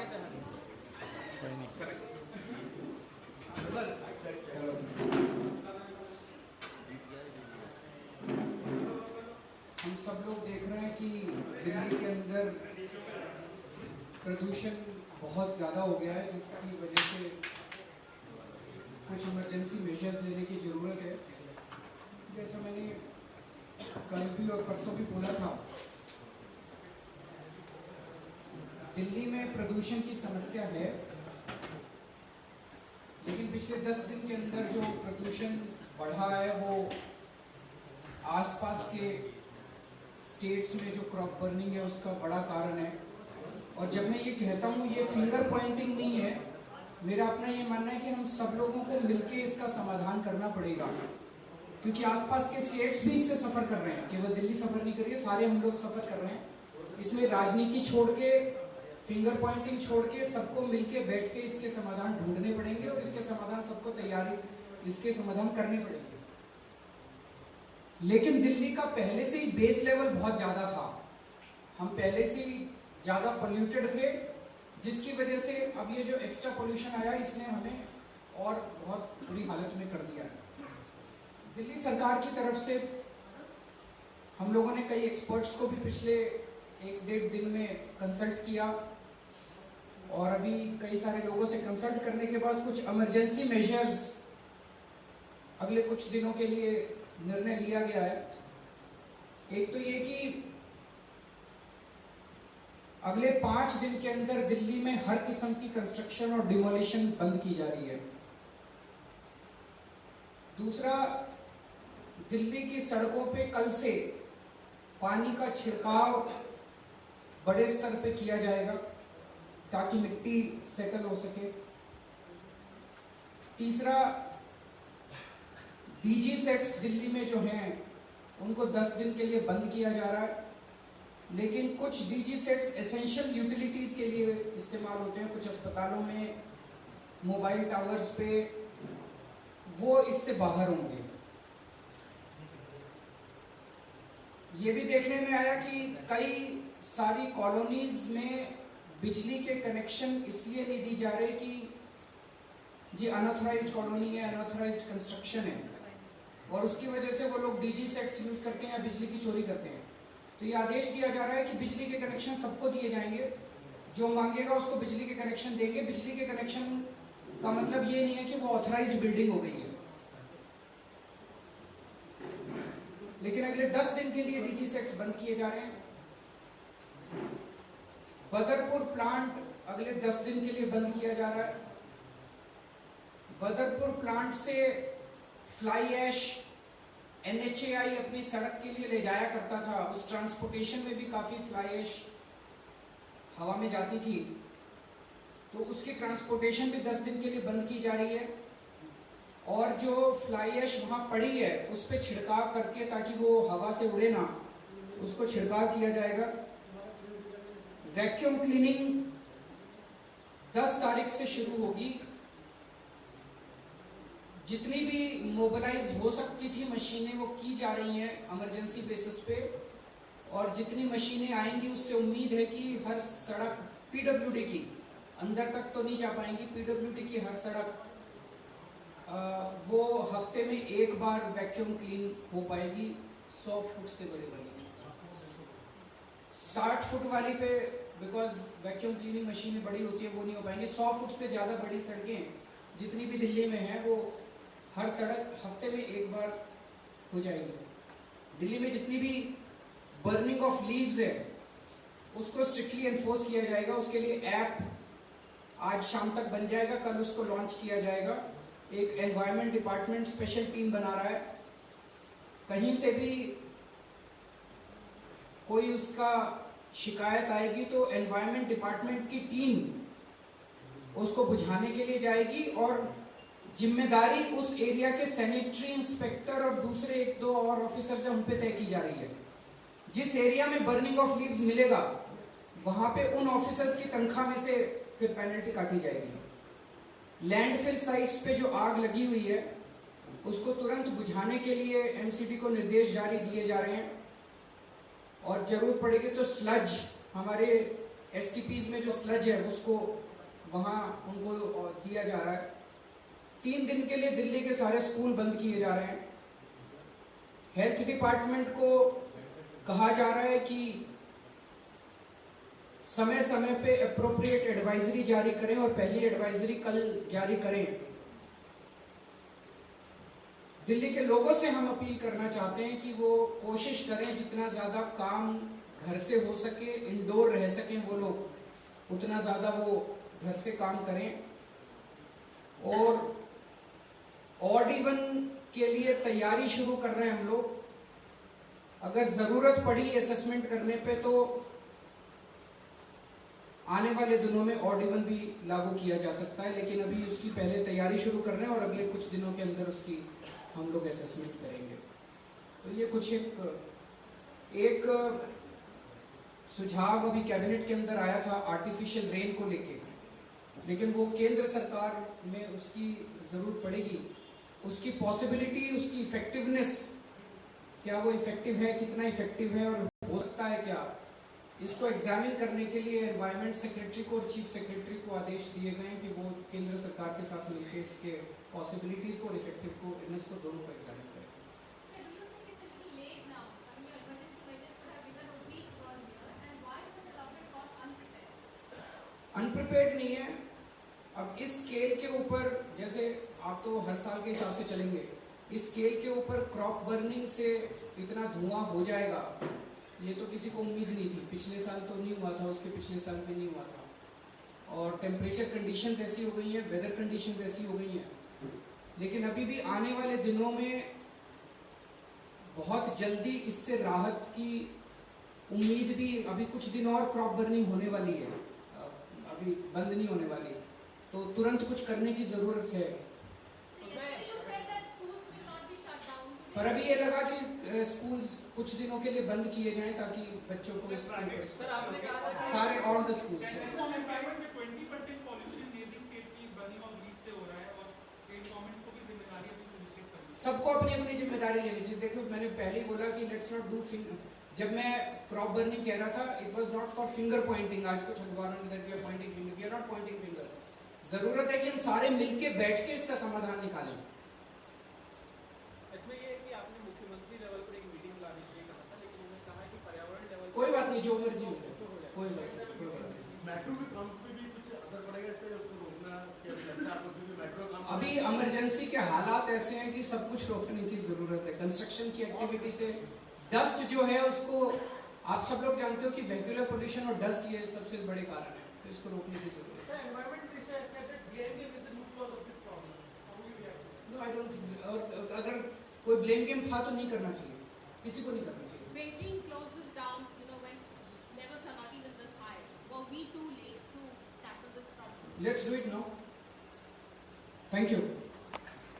हम सब लोग देख रहे हैं कि दिल्ली के अंदर प्रदूषण बहुत ज़्यादा हो गया है, जिसकी वजह से कुछ इमरजेंसी मेजर्स लेने की ज़रूरत है। जैसा मैंने कल भी और परसों भी बोला था, दिल्ली में प्रदूषण की समस्या है, लेकिन पिछले 10 दिन के अंदर जो प्रदूषण बढ़ा है वो आसपास के स्टेट्स में जो क्रॉप बर्निंग है उसका बड़ा कारण है। और जब मैं ये कहता हूँ, ये फिंगर पॉइंटिंग नहीं है, मेरा अपना ये मानना है कि हम सब लोगों को मिलके इसका समाधान करना पड़ेगा, क्योंकि आसपास के स्टेट्स भी इससे सफर कर रहे हैं। केवल दिल्ली सफर नहीं कर रही है, सारे हम लोग सफर कर रहे हैं। इसमें राजनीति छोड़ के, फिंगर पॉइंटिंग छोड़ के, सबको मिलके बैठ के इसके समाधान ढूंढने पड़ेंगे और इसके समाधान सबको इसके समाधान करने पड़ेंगे। लेकिन दिल्ली का पहले से ही बेस लेवल बहुत ज्यादा था, हम पहले से ही ज्यादा पोल्यूटेड थे, जिसकी वजह से अब ये जो एक्स्ट्रा पोल्यूशन आया इसने हमें और बहुत बुरी हालत में कर दिया है। दिल्ली सरकार की तरफ से हम लोगों ने कई एक्सपर्ट्स को भी पिछले 1-1.5 दिन में कंसल्ट किया, और अभी कई सारे लोगों से कंसल्ट करने के बाद कुछ इमरजेंसी मेजर्स अगले कुछ दिनों के लिए निर्णय लिया गया है। एक तो ये कि अगले 5 दिन के अंदर दिल्ली में हर किस्म की कंस्ट्रक्शन और डिमोलिशन बंद की जा रही है। दूसरा, दिल्ली की सड़कों पे कल से पानी का छिड़काव बड़े स्तर पे किया जाएगा ताकि मिट्टी सेटल हो सके। तीसरा, डीजी सेट्स दिल्ली में जो हैं उनको 10 दिन के लिए बंद किया जा रहा है, लेकिन कुछ डीजी सेट्स एसेंशियल यूटिलिटीज के लिए इस्तेमाल होते हैं, कुछ अस्पतालों में, मोबाइल टावर्स पे, वो इससे बाहर होंगे। ये भी देखने में आया कि कई सारी कॉलोनीज में बिजली के कनेक्शन इसलिए नहीं दी जा रहे कि ये अनऑथराइज्ड कॉलोनी है, अनऑथराइज्ड कंस्ट्रक्शन है, और उसकी वजह से वो लोग डीजी सेट्स यूज करते हैं या बिजली की चोरी करते हैं। तो ये आदेश दिया जा रहा है कि बिजली के कनेक्शन सबको दिए जाएंगे, जो मांगेगा उसको बिजली के कनेक्शन देंगे। बिजली के कनेक्शन का मतलब ये नहीं है कि वो ऑथराइज्ड बिल्डिंग हो गई है, लेकिन अगले 10 दिन के लिए डीजी सेट्स बंद किए जा रहे हैं। बदरपुर प्लांट अगले 10 दिन के लिए बंद किया जा रहा है। बदरपुर प्लांट से फ्लाई ऐश NHAI अपनी सड़क के लिए ले जाया करता था, उस ट्रांसपोर्टेशन में भी काफी फ्लाई ऐश हवा में जाती थी, तो उसकी ट्रांसपोर्टेशन भी 10 दिन के लिए बंद की जा रही है। और जो फ्लाई ऐश वहां पड़ी है उस पर छिड़काव करके, ताकि वो हवा से उड़े ना, उसको छिड़काव किया जाएगा। वैक्यूम क्लीनिंग 10 तारीख से शुरू होगी। जितनी भी मोबिलाइज हो सकती थी मशीनें वो की जा रही हैं इमरजेंसी बेसिस पे, और जितनी मशीनें आएंगी उससे उम्मीद है कि हर सड़क PWD की, अंदर तक तो नहीं जा पाएंगी, PWD की हर सड़क वो हफ्ते में एक बार वैक्यूम क्लीन हो पाएगी। 100 फुट से बड़ी वाली, 60 फुट वाली पे बिकॉज वैक्यूम क्लीनिंग मशीनें बड़ी होती है वो नहीं हो पाएंगी। 100 फुट से ज़्यादा बड़ी सड़कें जितनी भी दिल्ली में हैं वो हर सड़क हफ्ते में एक बार हो जाएगी। दिल्ली में जितनी भी बर्निंग ऑफ लीव्स है उसको स्ट्रिक्टली एनफोर्स किया जाएगा। उसके लिए ऐप आज शाम तक बन जाएगा, कल उसको लॉन्च किया जाएगा। एक एनवायरनमेंट डिपार्टमेंट स्पेशल टीम बना रहा है। कहीं से भी कोई उसका शिकायत आएगी तो एनवायरनमेंट डिपार्टमेंट की टीम उसको बुझाने के लिए जाएगी, और जिम्मेदारी उस एरिया के सैनिटरी इंस्पेक्टर और दूसरे 1-2 और ऑफिसर से उन पे तय की जा रही है। जिस एरिया में बर्निंग ऑफ लीव्स मिलेगा वहां पे उन ऑफिसर्स की तनख्वाह में से फिर पेनल्टी काटी जाएगी। लैंडफिल साइट्स पे जो आग लगी हुई है उसको तुरंत बुझाने के लिए MCD को निर्देश जारी किए जा रहे हैं, और जरूरत पड़ेगी तो स्लज हमारे STPs में जो स्लज है उसको वहाँ उनको दिया जा रहा है। 3 दिन के लिए दिल्ली के सारे स्कूल बंद किए जा रहे हैं। हेल्थ डिपार्टमेंट को कहा जा रहा है कि समय समय पे अप्रोप्रिएट एडवाइजरी जारी करें और पहली एडवाइजरी कल जारी करें। दिल्ली के लोगों से हम अपील करना चाहते हैं कि वो कोशिश करें जितना ज़्यादा काम घर से हो सके, इंडोर रह सकें वो लोग, उतना ज़्यादा वो घर से काम करें। और ऑड इवन के लिए तैयारी शुरू कर रहे हैं हम लोग। अगर ज़रूरत पड़ी असेसमेंट करने पे तो आने वाले दिनों में ऑड इवन भी लागू किया जा सकता है, लेकिन अभी उसकी पहले तैयारी शुरू कर रहे हैं और अगले कुछ दिनों के अंदर उसकी हम लोग असेसमेंट करेंगे। तो ये कुछ एक सुझाव अभी कैबिनेट के अंदर आया था आर्टिफिशियल रेन को लेके, लेकिन वो केंद्र सरकार में उसकी ज़रूरत पड़ेगी। उसकी पॉसिबिलिटी, उसकी इफेक्टिवनेस, क्या वो इफेक्टिव है, कितना इफेक्टिव है और हो सकता है क्या, इसको एग्जामिन करने के लिए एनवायरमेंट सेक्रेटरी को और चीफ सेक्रेटरी को आदेश दिए गए हैं कि वो केंद्र सरकार के साथ मिलकर इसके पॉसिबिलिटीज को और इफेक्टिवनेस को दोनों को एग्जामिन करें। अनप्रिपेयर्ड नहीं है। अब इस स्केल के ऊपर, जैसे आप तो हर साल के हिसाब से चलेंगे, इस स्केल के ऊपर क्रॉप बर्निंग से इतना धुआं हो जाएगा, ये तो किसी को उम्मीद नहीं थी। पिछले साल तो नहीं हुआ था, उसके पिछले साल भी नहीं हुआ था। और टेम्परेचर कंडीशंस ऐसी हो गई हैं, वेदर कंडीशंस ऐसी हो गई हैं, लेकिन अभी भी आने वाले दिनों में बहुत जल्दी इससे राहत की उम्मीद भी, अभी कुछ दिन और क्रॉप बर्निंग होने वाली है, अभी बंद नहीं होने वाली, तो तुरंत कुछ करने की ज़रूरत है। पर अभी ये लगा कि स्कूल्स कुछ दिनों के लिए बंद किए जाएं ताकि बच्चों को सारे ऑल द स्कूल्स सबको अपनी अपनी जिम्मेदारी लेनी चाहिए। देखो, मैंने पहले ही बोला कि लेट्स नॉट डू, जब मैं क्रॉप बर्निंग कह रहा था, it was not for finger pointing. आज कुछ अखबारों में that we are pointing finger, we are not pointing fingers. जरूरत है कि हम सारे मिलके बैठ के इसका समाधान निकालें। इसमें ये है कि आपने मुख्यमंत्री लेवल पर एक मीटिंग बुलाने के लिए कहा था, लेकिन उन्होंने कहा कि पर्यावरण लेवल कोई बात नहीं, जो मर्जी हो जाए, कोई बात नहीं। मेट्रो के काम पे भी कुछ असर पड़ेगा इसका, उसको रोकना क्या लगता है आपको? क्योंकि मेट्रो काम अभी इमरजेंसी के हालात ऐसे हैं कि सब कुछ रोकने की जरूरत है। कंस्ट्रक्शन की एक्टिविटी से डस्ट जो है उसको, आप सब लोग जानते हो कि वेहिकुलर पोल्यूशन और डस्ट ये सबसे बड़े कारण है, तो इसको रोकने की जरूरत है। No, I don't think. और अगर कोई ब्लेम गेम था तो नहीं करना चाहिए, किसी को नहीं करना चाहिए। Beijing closes down, when levels are not even this high. Were we too late to tackle this problem? Let's do it now. Thank you.